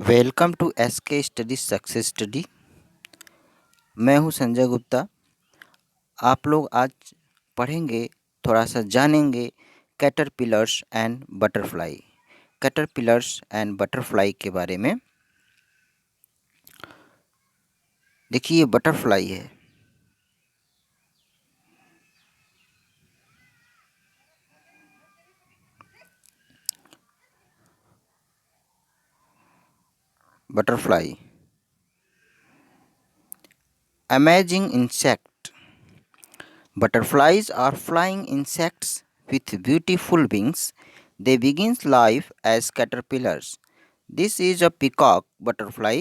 Welcome to S K. Study success study. मैं हूं संजय गुप्ता। आप लोग आज पढ़ेंगे, थोड़ा सा जानेंगे caterpillars and butterfly. Caterpillars and butterfly के बारे में। देखिए, ये बटरफ्लाई है। Butterfly amazing insect. Butterflies are flying insects with beautiful wings. They begin life as caterpillars. This is a peacock butterfly.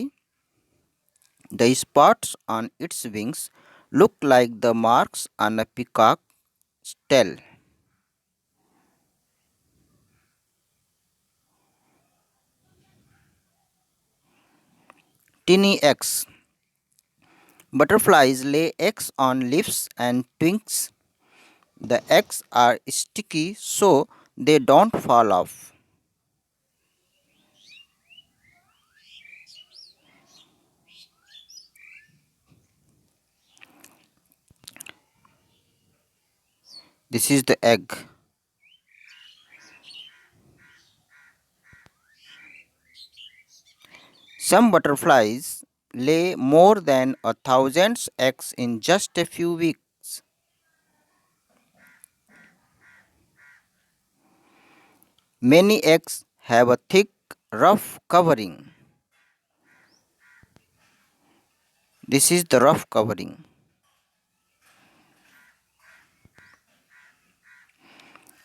The spots on its wings look like the marks on a peacock's tail. Tiny eggs. Butterflies lay eggs on leaves and twigs. The eggs are sticky so they don't fall off. This is the egg. Some butterflies lay more than 1,000 eggs in just a few weeks. Many eggs have a thick, rough covering. This is the rough covering.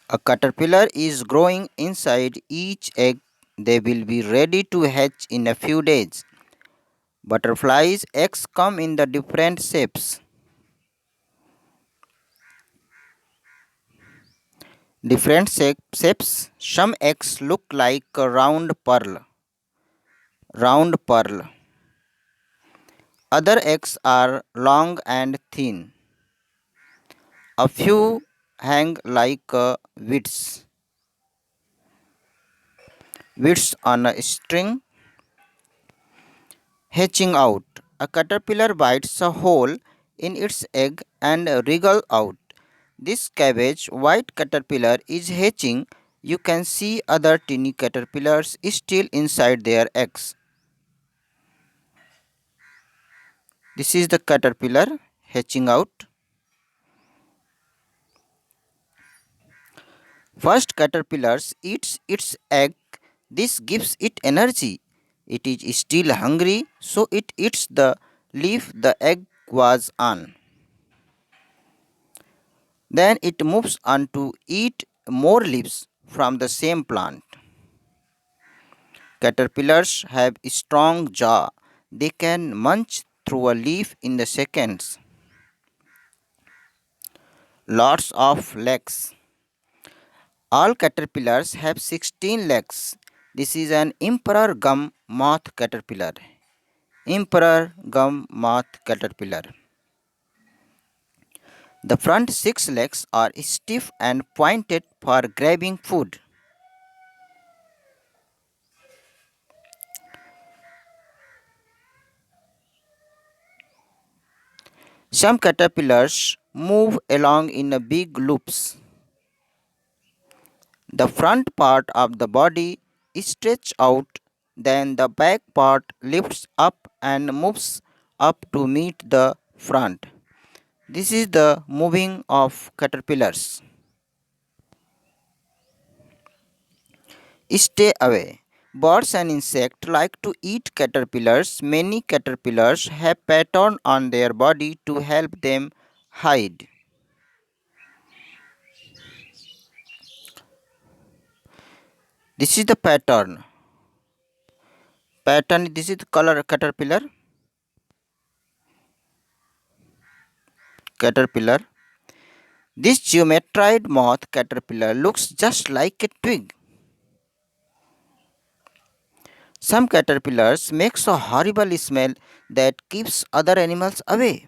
A caterpillar is growing inside each egg. They will be ready to hatch in a few days. Butterflies' eggs come in the different shapes. Shapes. Some eggs look like a round pearl. Other eggs are long and thin. A few hang like weeds on a string. Hatching out. A caterpillar bites a hole in its egg and wriggles out. This cabbage white caterpillar is hatching. You can see other tiny caterpillars still inside their eggs. This is the caterpillar hatching out. First caterpillar eats its egg. This gives it energy. It is still hungry, so it eats the leaf the egg was on. Then it moves on to eat more leaves from the same plant. Caterpillars have a strong jaw. They can munch through a leaf in the seconds. Lots of legs. All caterpillars have 16 legs. This is an emperor gum moth caterpillar. Emperor gum moth caterpillar. The front 6 legs are stiff and pointed for grabbing food. Some caterpillars move along in a big loops. The front part of the body is stretched out, then the back part lifts up and moves up to meet the front. This is the moving of caterpillars. Stay away. Birds and insects like to eat caterpillars. Many caterpillars have pattern on their body to help them hide. This is the pattern. This is the color caterpillar. This geometroid moth caterpillar looks just like a twig. Some caterpillars makes a horrible smell that keeps other animals away.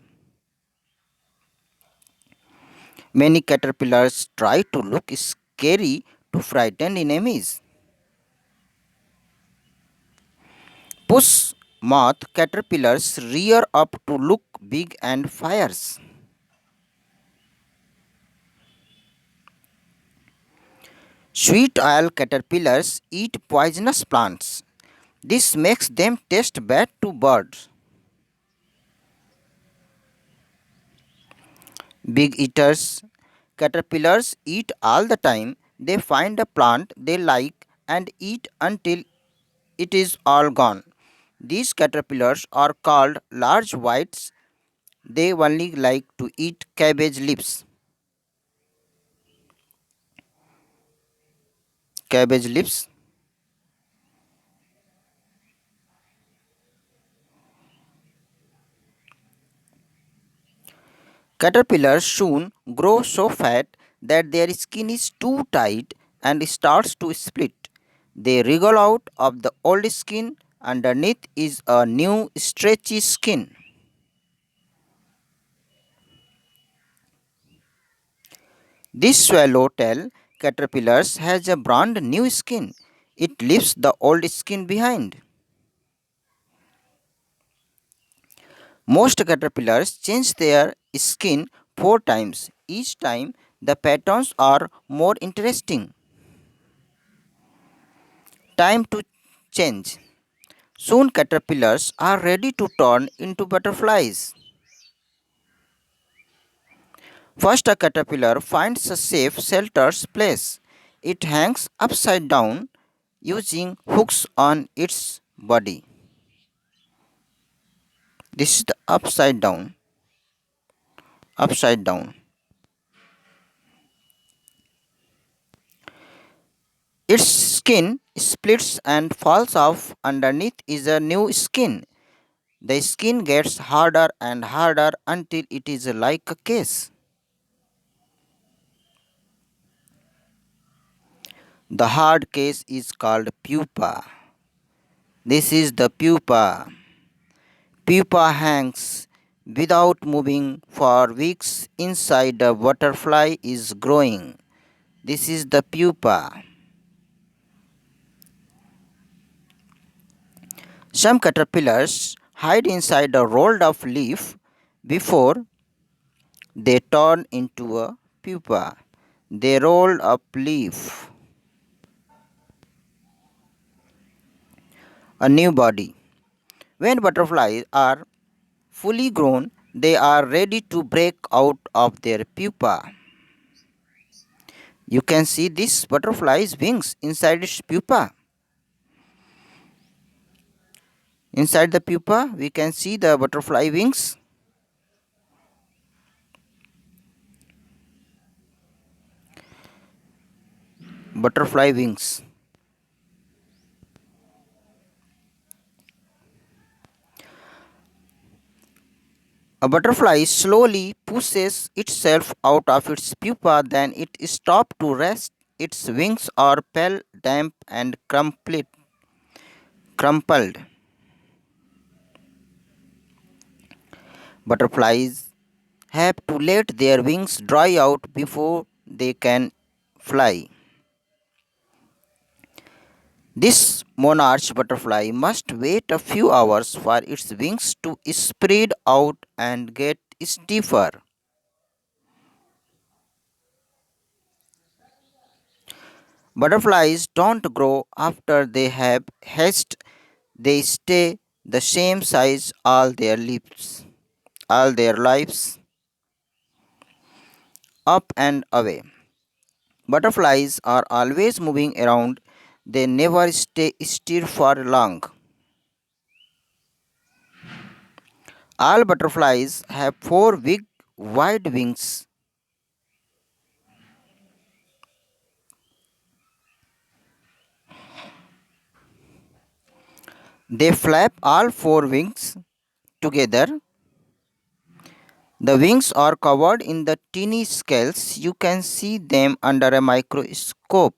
Many caterpillars try to look scary to frighten enemies. Puss moth caterpillars rear up to look big and fierce. Sweet oil caterpillars eat poisonous plants. This makes them taste bad to birds. Big eaters caterpillars eat all the time. They find a plant they like and eat until it is all gone. These caterpillars are called large whites. They only like to eat cabbage leaves. Cabbage leaves. Caterpillars soon grow so fat that their skin is too tight and starts to split. They wriggle out of the old skin. Underneath is a new stretchy skin. This swallowtail caterpillars has a brand new skin. It leaves the old skin behind. Most caterpillars change their skin 4 times. Each time the patterns are more interesting. Time to change. Soon caterpillars are ready to turn into butterflies. First, a caterpillar finds a safe shelter's place. It hangs upside down using hooks on its body. This is the upside down. Its skin splits and falls off. Underneath is a new skin. The skin gets harder and harder until it is like a case. The hard case is called pupa. This is the pupa. Pupa hangs without moving for weeks inside a butterfly is growing. This is the pupa. Some caterpillars hide inside a rolled up leaf before they turn into a pupa. They roll up leaf. A new body. When butterflies are fully grown, they are ready to break out of their pupa. You can see this butterfly's wings inside its pupa. Inside the pupa, we can see the butterfly wings. Butterfly wings. A butterfly slowly pushes itself out of its pupa, then it stops to rest. Its wings are pale, damp, and crumpled. Butterflies have to let their wings dry out before they can fly. This monarch butterfly must wait a few hours for its wings to spread out and get stiffer. Butterflies don't grow after they have hatched. They stay the same size all their lives, up and away. Butterflies are always moving around. They never stay still for long. All butterflies have four big wide wings. They flap all four wings together. The wings are covered in the tiny scales. You can see them under a microscope.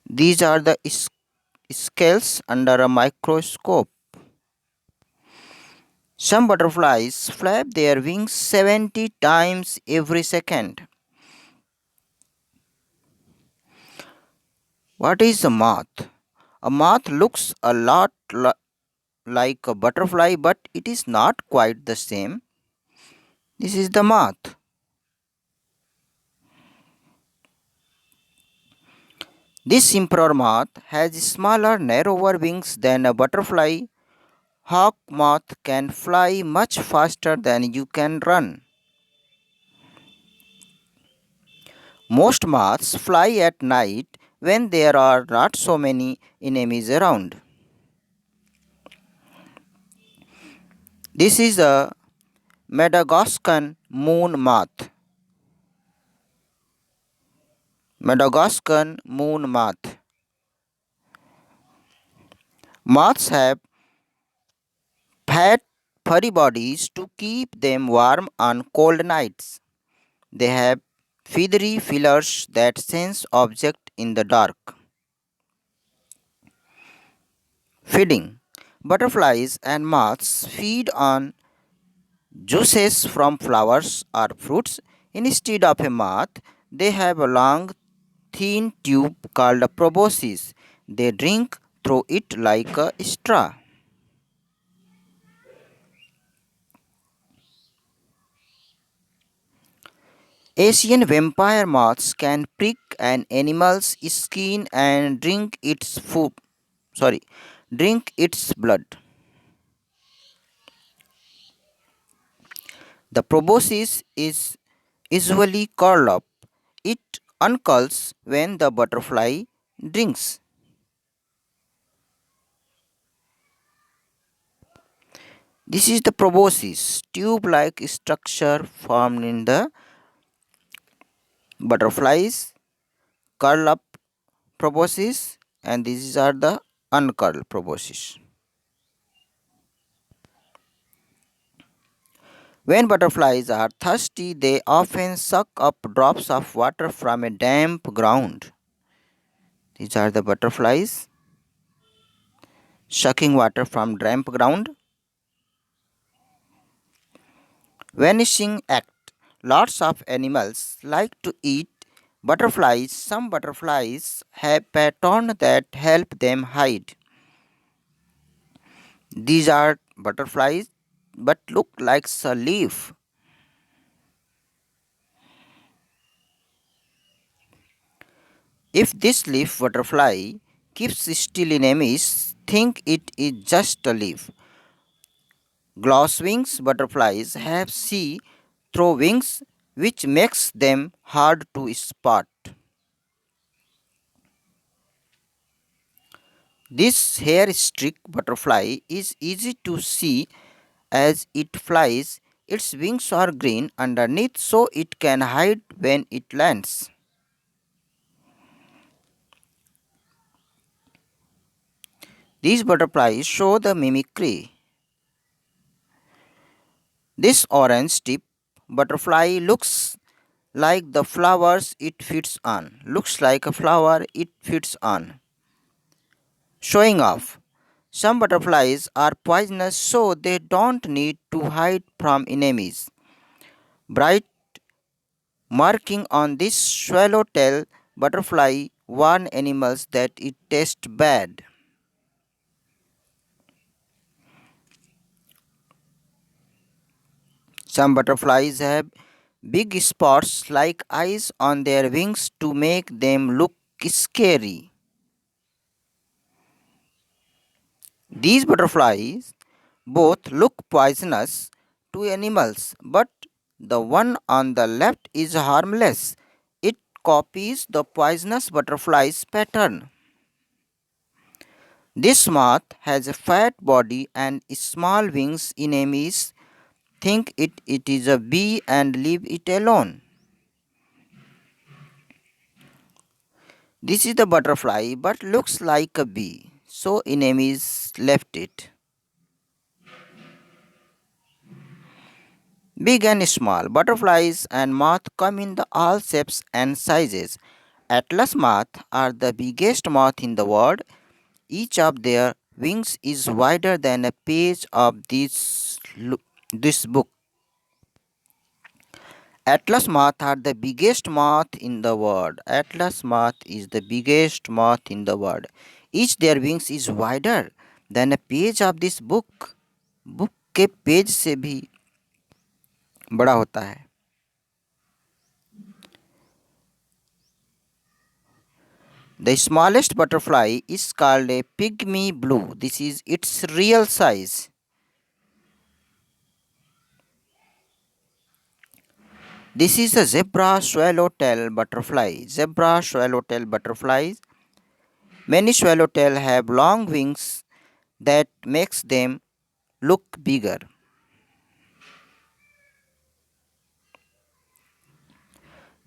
These are the scales under a microscope. Some butterflies flap their wings 70 times every second. What is a moth? A moth looks a lot like a butterfly, but it is not quite the same. This is the moth. This emperor moth has smaller, narrower wings than a butterfly. Hawk moth can fly much faster than you can run. Most moths fly at night when there are not so many enemies around. This is a Madagascar moon moth. Madagascar moon moth. Moths have fat, furry bodies to keep them warm on cold nights. They have feathery feelers that sense objects in the dark. Feeding. Butterflies and moths feed on juices from flowers or fruits. Instead of a moth, they have a long, thin tube called a proboscis. They drink through it like a straw. Asian vampire moths can prick an animal's skin and drink its food. Sorry, drink its blood. The proboscis is usually curled up. It uncurls when the butterfly drinks. This is the proboscis, tube-like structure formed in the butterflies, curl up proboscis, and these are the uncurled proboscis. When butterflies are thirsty, they often suck up drops of water from a damp ground. These are the butterflies sucking water from damp ground. Vanishing act. Lots of animals like to eat butterflies. Some butterflies have patterns that help them hide. These are butterflies but look like a leaf. If this leaf butterfly keeps still in enemies, think it is just a leaf. Gloss wings butterflies have see-through wings which makes them hard to spot. This hair streak butterfly is easy to see as it flies. Its wings are green underneath so it can hide when it lands. These butterflies show the mimicry. This orange tip butterfly looks like the flowers it feeds on. Looks like a flower it feeds on. Showing off. Some butterflies are poisonous so they don't need to hide from enemies. Bright marking on this swallowtail butterfly warn animals that it tastes bad. Some butterflies have big spots like eyes on their wings to make them look scary. These butterflies both look poisonous to animals, but the one on the left is harmless. It copies the poisonous butterfly's pattern. This moth has a fat body and small wings. Enemies think it is a bee and leave it alone. This is the butterfly but looks like a bee, so enemies left it. Big and small butterflies and moth come in the all shapes and sizes. Atlas moth are the biggest moth in the world. Each of their wings is wider than a page of this book. Atlas moth are the biggest moth in the world. Atlas moth is the biggest moth in the world. Each their wings is wider than a page of this book. Book के page से भी बड़ा होता है. The smallest butterfly is called a pygmy blue. This is its real size. This is a zebra swallowtail butterfly. Zebra swallowtail butterflies. Many swallowtail have long wings that makes them look bigger.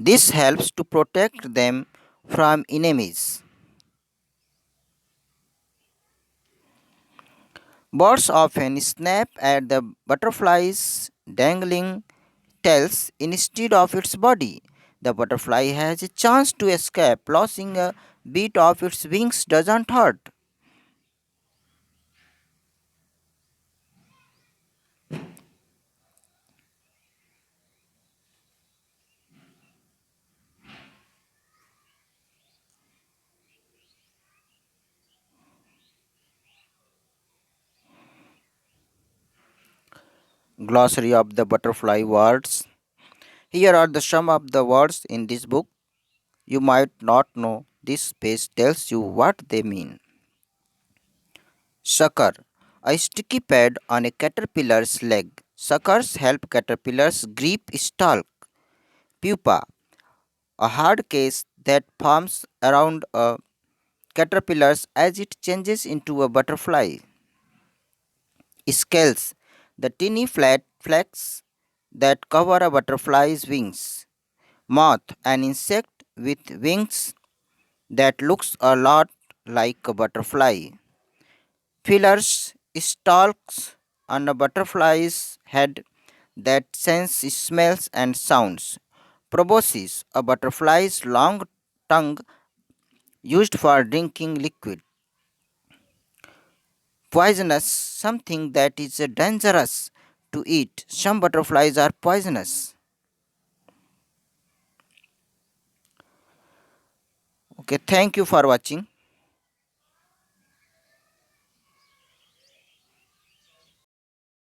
This helps to protect them from enemies. Birds often snap at the butterfly's dangling tails instead of its body. The butterfly has a chance to escape. Losing a bit of its wings doesn't hurt. Glossary of the butterfly words. Here are the some of the words in this book. You might not know. This page tells you what they mean. Sucker. A sticky pad on a caterpillar's leg. Suckers help caterpillars grip stalk. Pupa. A hard case that forms around a caterpillar as it changes into a butterfly. Scales. The tiny flat flakes that cover a butterfly's wings. Moth. An insect with wings that looks a lot like a butterfly. Feelers, stalks on a butterfly's head that sense smells and sounds. Proboscis, a butterfly's long tongue used for drinking liquid. Poisonous, something that is dangerous to eat. Some butterflies are poisonous. Okay, thank you for watching.